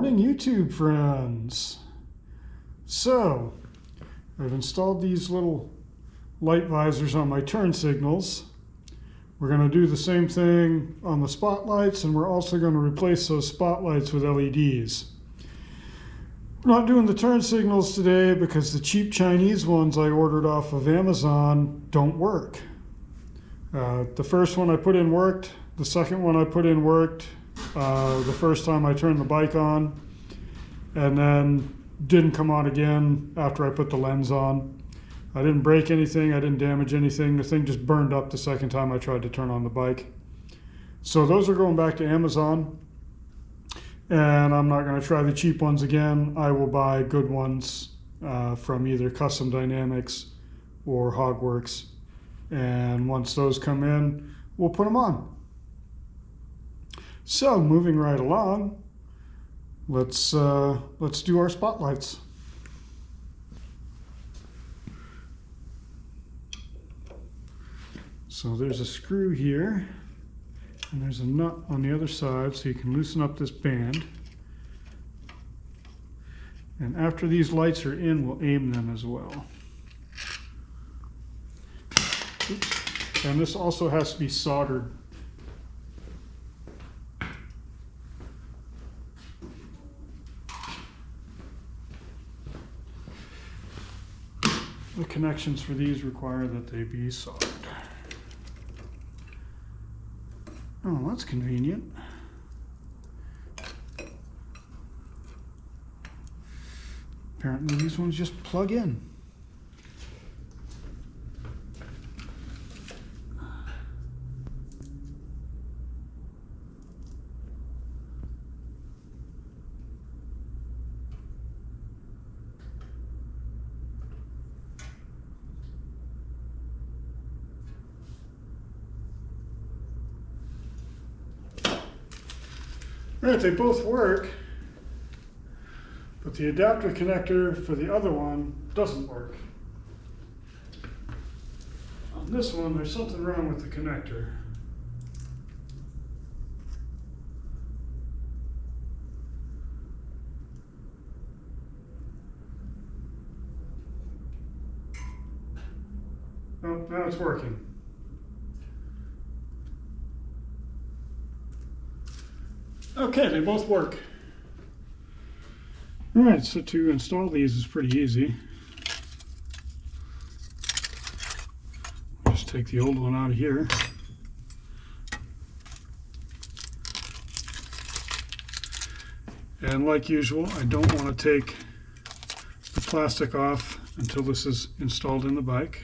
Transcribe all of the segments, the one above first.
morning, YouTube friends. So, I've installed these little light visors on my turn signals. We're going to do the same thing on the spotlights, and we're also going to replace those spotlights with LEDs. We're not doing the turn signals today because the cheap Chinese ones I ordered off of Amazon don't work. The first one I put in worked. The second one I put in worked the first time I turned the bike on, and then didn't come on again after I put the lens on. I didn't break anything, I didn't damage anything. The thing just burned up the second time I tried to turn on the bike. So those are going back to Amazon, and I'm not going to try the cheap ones again. I will buy good ones from either Custom Dynamics or Hogworks, and once those come in, we'll put them on. So moving right along, let's do our spotlights. So there's a screw here, and there's a nut on the other side, so you can loosen up this band. And after these lights are in, we'll aim them as well. Oops. And this also has to be soldered. The connections for these require that they be soldered. Oh, that's convenient. Apparently these ones just plug in. All right, they both work, but the adapter connector for the other one doesn't work. On this one, there's something wrong with the connector. Oh, now it's working. Okay, they both work. All right, so to install these is pretty easy. Just take the old one out of here. And like usual, I don't want to take the plastic off until this is installed in the bike.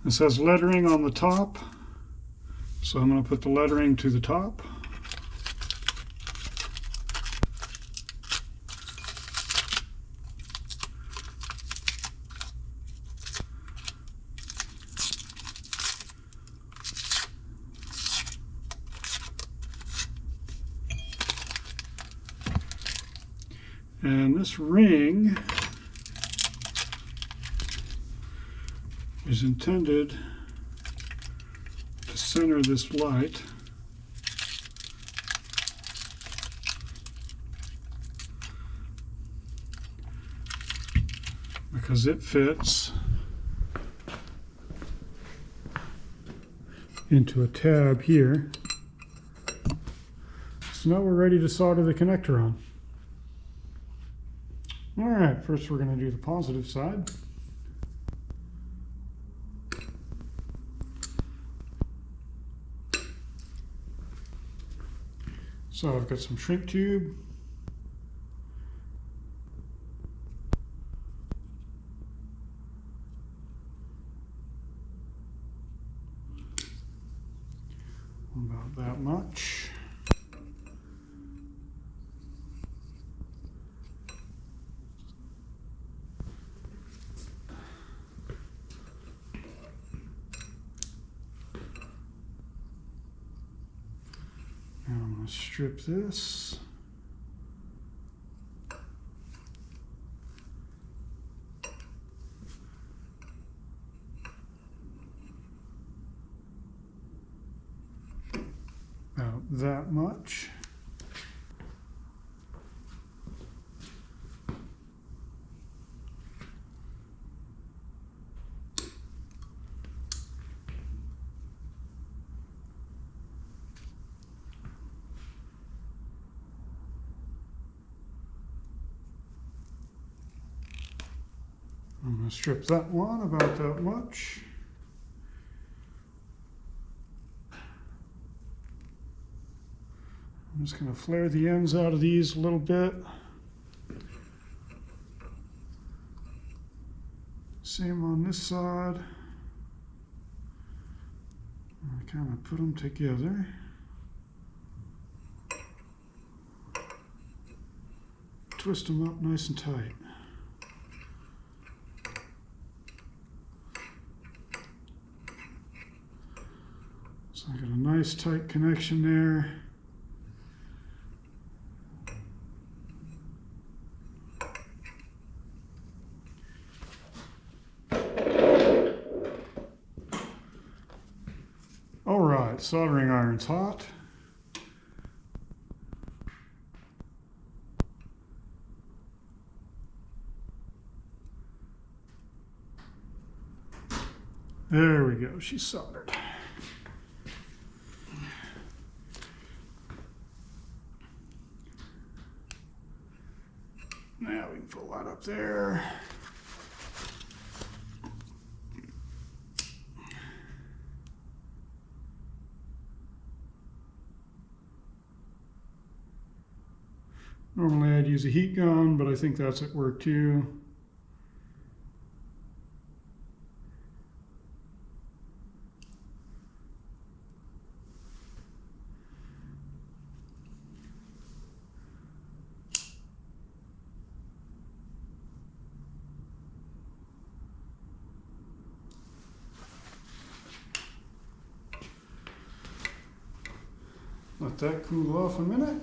This has lettering on the top. So I'm going to put the lettering to the top. And this ring is intended to center this light. Because it fits into a tab here. So now we're ready to solder the connector on. All right, first we're going to do the positive side. So I've got some shrink tube. About that much. Now I'm going to strip this. that much. I'm going to strip that one about that much. I'm just going to flare the ends out of these a little bit. Same on this side. I kind of put them together. Twist them up nice and tight. So I got a nice tight connection there. All right, soldering iron's hot. There we go, she's soldered. Now we can pull that up there. Normally I'd use a heat gun, but I think that's at work too. Let that cool off a minute.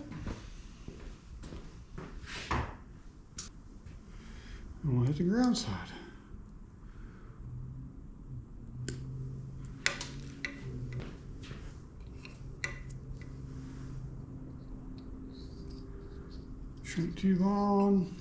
And we'll hit the ground side. Shrink tube on.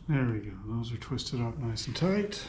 There we go, those are twisted up nice and tight.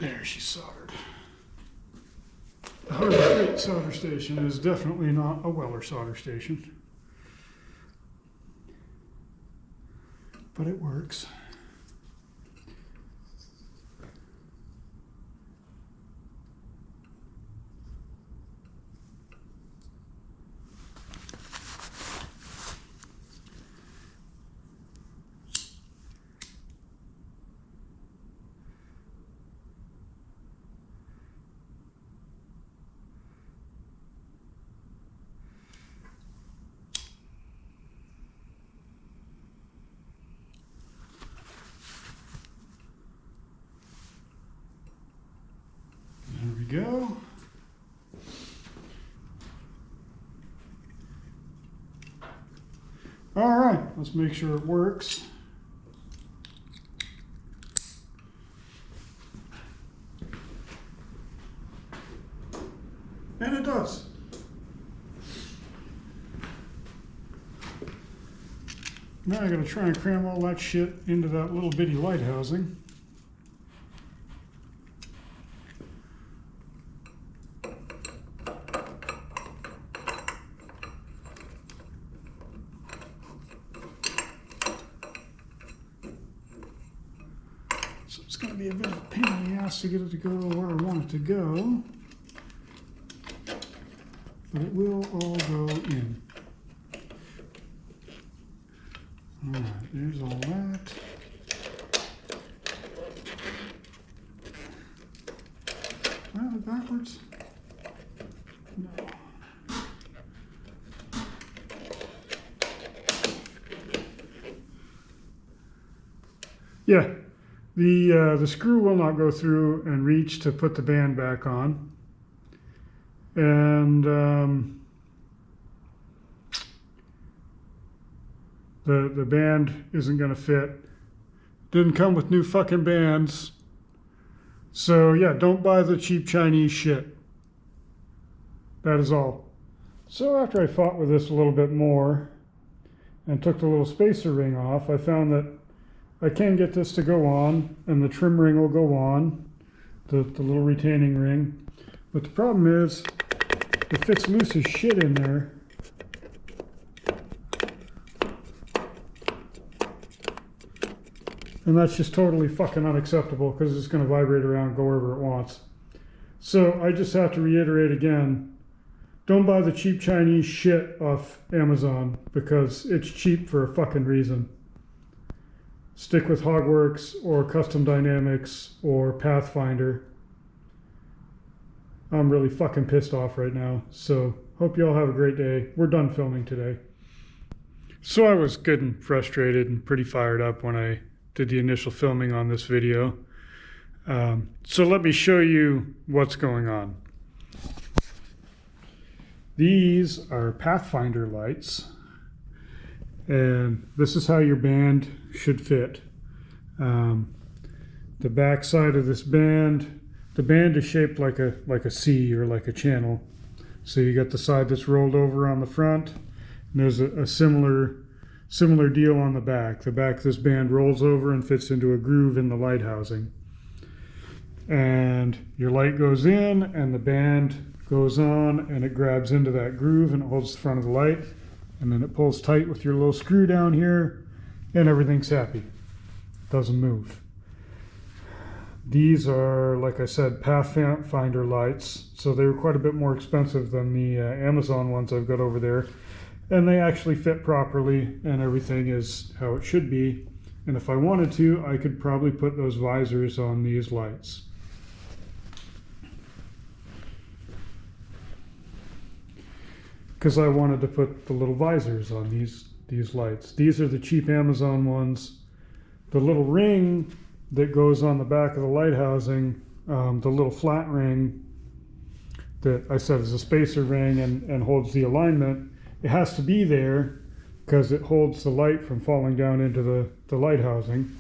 There, she's soldered. The Harbor Freight solder station is definitely not a Weller solder station, but it works. There we go. All right, let's make sure it works. And it does. Now I gotta try and cram all that shit into that little bitty light housing. So it's gonna be a bit of a pain in the ass to get it to go where I want it to go. But it will all go in. All right, there's all that. Well, backwards? No. Yeah, the screw will not go through and reach to put the band back on. And the band isn't going to fit. Didn't come with new fucking bands. So yeah, don't buy the cheap Chinese shit. That is all. So after I fought with this a little bit more and took the little spacer ring off, I found that I can get this to go on, and the trim ring will go on, the little retaining ring. But the problem is, it fits loose as shit in there. And that's just totally fucking unacceptable because it's going to vibrate around and go wherever it wants. So I just have to reiterate again, don't buy the cheap Chinese shit off Amazon because it's cheap for a fucking reason. Stick with Hogworks or Custom Dynamics or Pathfinder. I'm really fucking pissed off right now. So hope you all have a great day. We're done filming today. So I was good and frustrated and pretty fired up when I did the initial filming on this video. So let me show you what's going on. These are Pathfinder lights, and this is how your band should fit. The back side of this band, the band is shaped like a C or like a channel. So you got the side that's rolled over on the front, and there's a similar deal on the back. The back of this band rolls over and fits into a groove in the light housing. And your light goes in and the band goes on and it grabs into that groove and it holds the front of the light, and then it pulls tight with your little screw down here and everything's happy. It doesn't move. These are, like I said, Pathfinder lights, so they were quite a bit more expensive than the Amazon ones I've got over there. And they actually fit properly and everything is how it should be. And if I wanted to, I could probably put those visors on these lights. Because I wanted to put the little visors on these lights. These are the cheap Amazon ones. The little ring that goes on the back of the light housing, the little flat ring that I said is a spacer ring and holds the alignment, it has to be there because it holds the light from falling down into the light housing.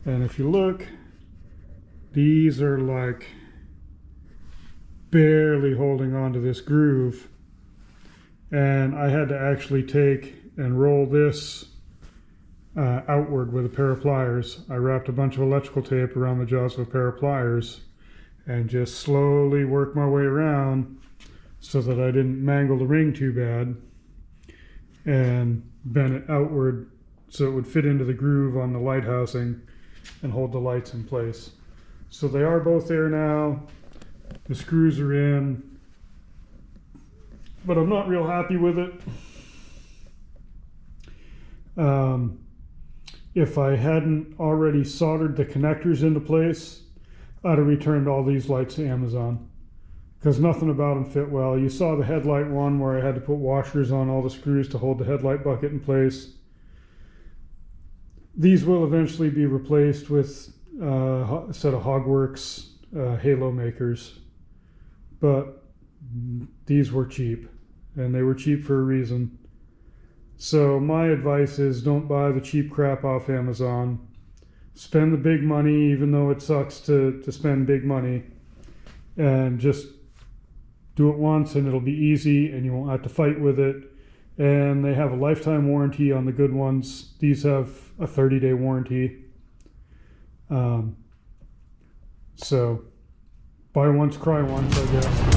And if you look, these are like barely holding onto this groove. And I had to actually take and roll this outward with a pair of pliers. I wrapped a bunch of electrical tape around the jaws of a pair of pliers and just slowly worked my way around so that I didn't mangle the ring too bad, and bent it outward so it would fit into the groove on the light housing and hold the lights in place. So they are both there now. The screws are in, but I'm not real happy with it. If I hadn't already soldered the connectors into place, I'd have returned all these lights to Amazon, because nothing about them fit well. You saw the headlight one where I had to put washers on all the screws to hold the headlight bucket in place. These will eventually be replaced with a set of Hogworks halo makers, but these were cheap, and they were cheap for a reason. So my advice is, don't buy the cheap crap off Amazon. Spend the big money, even though it sucks to spend big money, and just do it once and it'll be easy and you won't have to fight with it. And they have a lifetime warranty on the good ones. These have a 30-day warranty. So buy once, cry once, I guess.